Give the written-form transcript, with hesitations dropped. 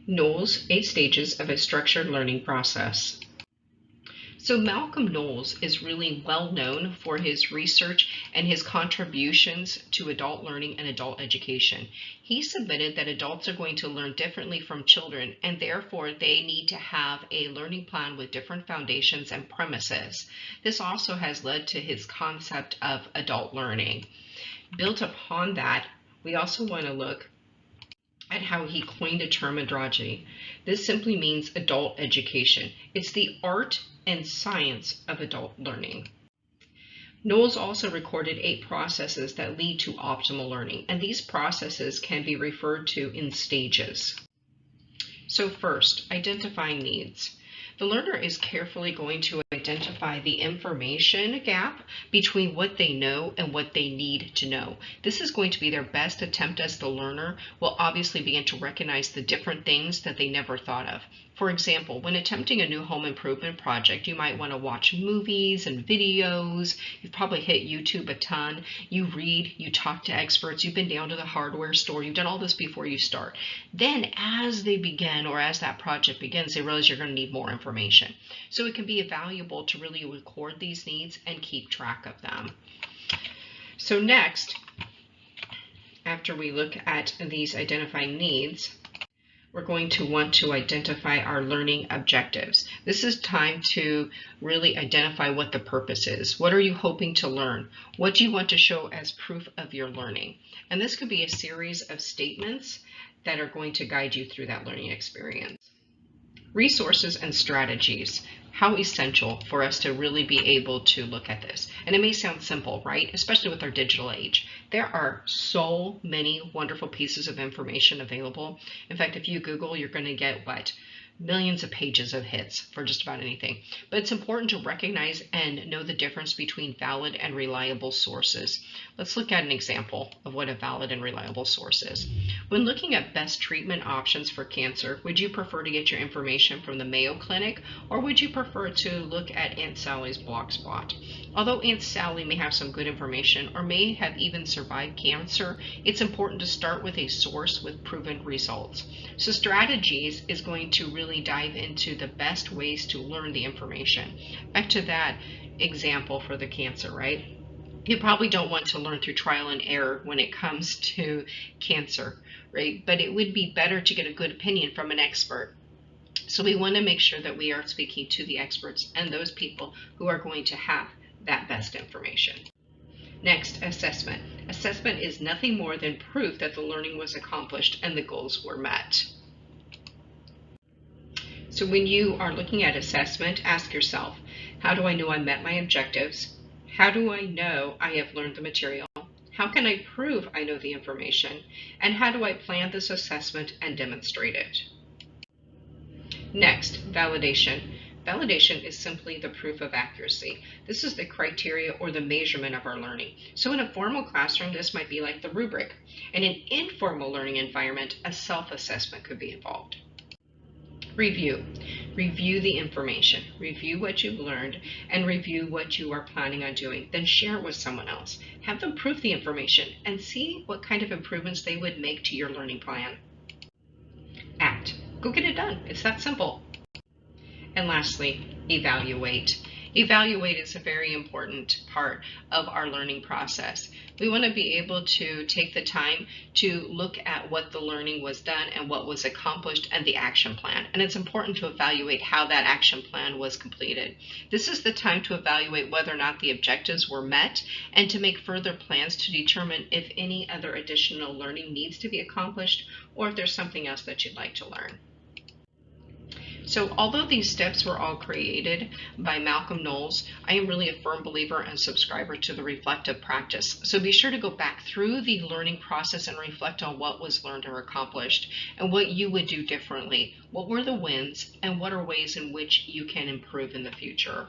Knowles, 8 Stages of a Structured Learning Process. So Malcolm Knowles is really well known for his research and his contributions to adult learning and adult education. He submitted that adults are going to learn differently from children, and therefore they need to have a learning plan with different foundations and premises. This also has led to his concept of adult learning. Built upon that, we also want to look at how he coined a term androgyny. This simply means adult education. It's the art and science of adult learning. Knowles also recorded 8 processes that lead to optimal learning, and these processes can be referred to in stages. So first, identifying needs. The learner is carefully going to identify the information gap between what they know and what they need to know. This is going to be their best attempt as the learner will obviously begin to recognize the different things that they never thought of. For example, when attempting a new home improvement project, you might want to watch movies and videos. You've probably hit YouTube a ton. You read, you talk to experts, you've been down to the hardware store, you've done all this before you start. Then as they begin, or as that project begins, they realize you're going to need more information. So it can be valuable to really record these needs and keep track of them. So next, after we look at these identifying needs, we're going to want to identify our learning objectives. This is time to really identify what the purpose is. What are you hoping to learn? What do you want to show as proof of your learning? And this could be a series of statements that are going to guide you through that learning experience. Resources and strategies. How essential for us to really be able to look at this. And it may sound simple, right? Especially with our digital age. There are so many wonderful pieces of information available. In fact, if you Google, you're going to get millions of pages of hits for just about anything. But it's important to recognize and know the difference between valid and reliable sources. Let's look at an example of what a valid and reliable source is. When looking at best treatment options for cancer, would you prefer to get your information from the Mayo Clinic, or would you prefer to look at Aunt Sally's Blogspot? Although Aunt Sally may have some good information or may have even survived cancer, it's important to start with a source with proven results. So strategies is going to really dive into the best ways to learn the information. Back to that example for the cancer, right? You probably don't want to learn through trial and error when it comes to cancer, right? But it would be better to get a good opinion from an expert. So we want to make sure that we are speaking to the experts and those people who are going to have that best information. Next, assessment. Assessment is nothing more than proof that the learning was accomplished and the goals were met. So when you are looking at assessment, ask yourself, how do I know I met my objectives? How do I know I have learned the material? How can I prove I know the information? And how do I plan this assessment and demonstrate it? Next, validation. Validation is simply the proof of accuracy. This is the criteria or the measurement of our learning. So in a formal classroom, this might be like the rubric. In an informal learning environment, a self-assessment could be involved. Review. Review the information. Review what you've learned and review what you are planning on doing. Then share it with someone else. Have them proof the information and see what kind of improvements they would make to your learning plan. Act. Go get it done. It's that simple. And lastly, evaluate. Evaluate is a very important part of our learning process. We want to be able to take the time to look at what the learning was done and what was accomplished and the action plan. And it's important to evaluate how that action plan was completed. This is the time to evaluate whether or not the objectives were met and to make further plans to determine if any other additional learning needs to be accomplished or if there's something else that you'd like to learn. So although these steps were all created by Malcolm Knowles, I am really a firm believer and subscriber to the reflective practice. So be sure to go back through the learning process and reflect on what was learned or accomplished and what you would do differently. What were the wins and what are ways in which you can improve in the future?